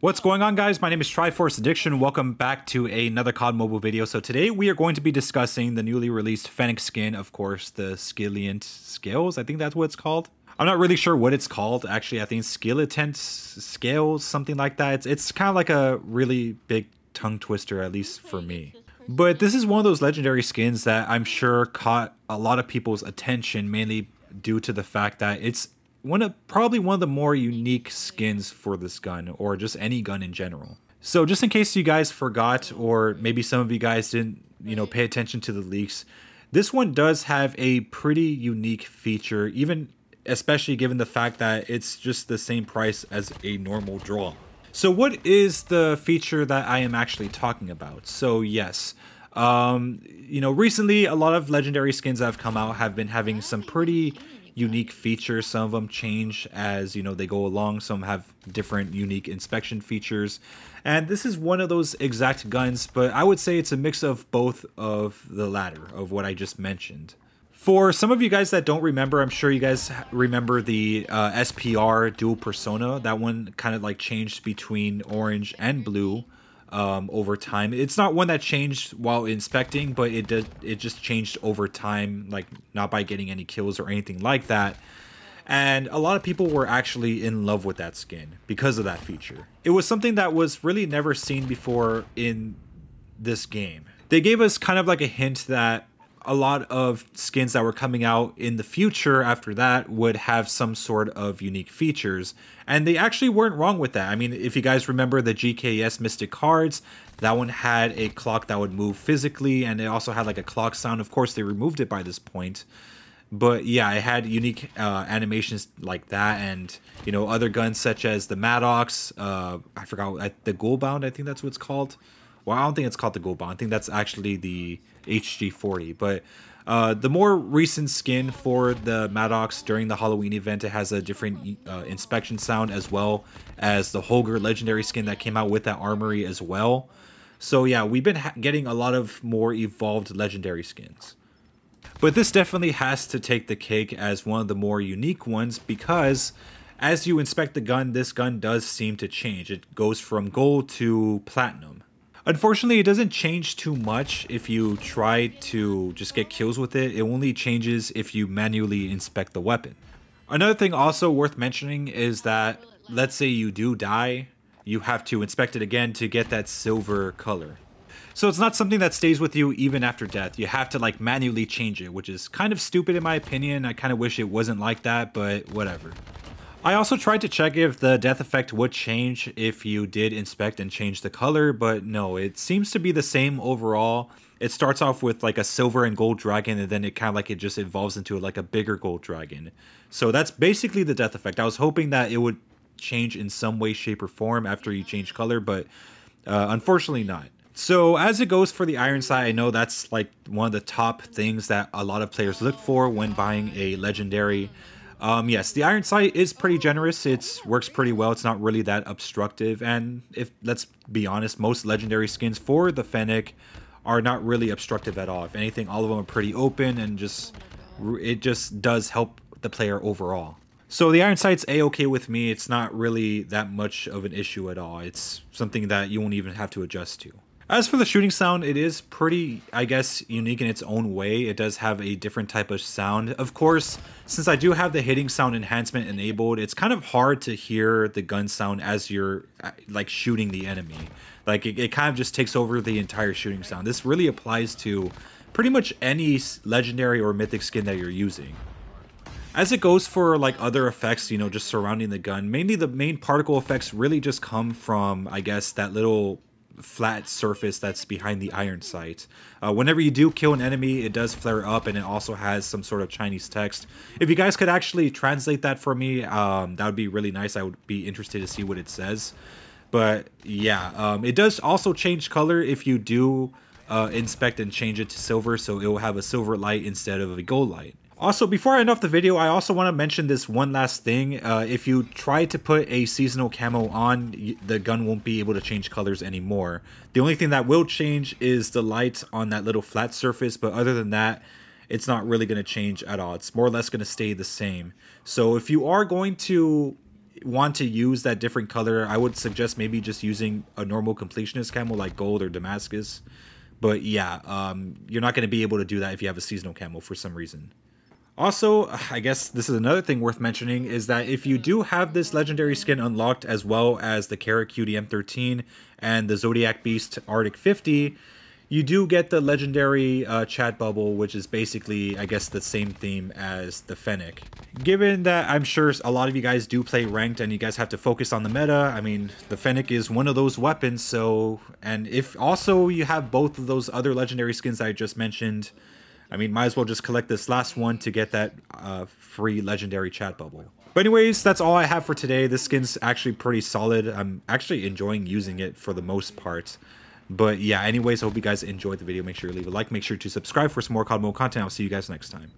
What's going on, guys? My name is Triforce Addiction. Welcome back to another COD mobile video. So today we are going to be discussing the newly released FENNEC skin, of course, the Scilliant Scales. I think that's what it's called. I'm not really sure what it's called. Actually, I think Scilliant Scales, something like that. It's kind of like a really big tongue twister, at least for me. But this is one of those legendary skins that I'm sure caught a lot of people's attention, mainly due to the fact that it's probably one of the more unique skins for this gun, or just any gun in general. So just in case you guys forgot, or maybe some of you guys didn't, pay attention to the leaks, this one does have a pretty unique feature, especially given the fact that it's just the same price as a normal draw. So what is the feature that I am actually talking about? So yes, recently a lot of legendary skins that have come out have been having some pretty unique features. Some of them change as they go along. Some have different unique inspection features, and this is one of those exact guns, but I would say it's a mix of both of the latter of what I just mentioned. For some of you guys that don't remember, I'm sure you guys remember the SPR dual persona. That one kind of like changed between orange and blue over time. It's not one that changed while inspecting, but it just changed over time, like not by getting any kills or anything like that. And a lot of people were actually in love with that skin because of that feature. It was something that was really never seen before in this game. They gave us kind of like a hint that a lot of skins that were coming out in the future after that would have some sort of unique features, and they actually weren't wrong with that. I mean, if you guys remember the GKS Mystic cards, that one had a clock that would move physically, and it also had like a clock sound. Of course, they removed it by this point, but yeah, it had unique animations like that, and other guns such as the Maddox, I forgot, the Ghoulbound, I think that's what it's called. Well, I don't think it's called the Ghoulbound. I think that's actually the HG40. But the more recent skin for the Maddox during the Halloween event, it has a different inspection sound, as well as the Holger legendary skin that came out with that armory as well. So yeah, we've been getting a lot of more evolved legendary skins. But this definitely has to take the cake as one of the more unique ones, because as you inspect the gun, this gun does seem to change. It goes from gold to platinum. Unfortunately, it doesn't change too much if you try to just get kills with it. It only changes if you manually inspect the weapon. Another thing also worth mentioning is that, let's say you do die, you have to inspect it again to get that silver color. So it's not something that stays with you even after death. You have to like manually change it, which is kind of stupid in my opinion. I kind of wish it wasn't like that, but whatever. I also tried to check if the death effect would change if you did inspect and change the color, but no, it seems to be the same overall. It starts off with like a silver and gold dragon, and then it kind of like it just evolves into like a bigger gold dragon. So that's basically the death effect. I was hoping that it would change in some way, shape, or form after you change color, but unfortunately not. So as it goes for the iron sight, I know that's like one of the top things that a lot of players look for when buying a legendary. Yes, the iron sight is pretty generous. It works pretty well. It's not really that obstructive. And let's be honest, most legendary skins for the FENNEC are not really obstructive at all. If anything, all of them are pretty open, and it just does help the player overall. So the iron sight's a-okay with me. It's not really that much of an issue at all. It's something that you won't even have to adjust to. As for the shooting sound, it is pretty, I guess, unique in its own way. It does have a different type of sound. Of course, since I do have the hitting sound enhancement enabled, it's kind of hard to hear the gun sound as you're like shooting the enemy. Like it kind of just takes over the entire shooting sound. This really applies to pretty much any legendary or mythic skin that you're using. As it goes for like other effects, just surrounding the gun, mainly the main particle effects really just come from, I guess, that little flat surface that's behind the iron sight. Whenever you do kill an enemy, it does flare up, and it also has some sort of Chinese text. If you guys could actually translate that for me, that would be really nice. I would be interested to see what it says. But yeah, it does also change color if you do inspect and change it to silver, so it will have a silver light instead of a gold light. Also, before I end off the video, I also want to mention this one last thing. If you try to put a seasonal camo on, the gun won't be able to change colors anymore. The only thing that will change is the light on that little flat surface, but other than that, it's not really going to change at all. It's more or less going to stay the same. So if you are going to want to use that different color, I would suggest maybe just using a normal completionist camo like gold or Damascus. But yeah, you're not going to be able to do that if you have a seasonal camo for some reason. Also, I guess this is another thing worth mentioning, is that if you do have this legendary skin unlocked, as well as the Carrot codm 13 and the Zodiac Beast Arctic 50, you do get the legendary chat bubble, which is basically, I guess, the same theme as the FENNEC. Given that I'm sure a lot of you guys do play ranked and you guys have to focus on the meta, I mean, the FENNEC is one of those weapons, so... And if also you have both of those other legendary skins I just mentioned, I mean, might as well just collect this last one to get that free legendary chat bubble. But anyways, that's all I have for today. This skin's actually pretty solid. I'm actually enjoying using it for the most part. But yeah, anyways, I hope you guys enjoyed the video. Make sure you leave a like. Make sure to subscribe for some more COD mode content. I'll see you guys next time.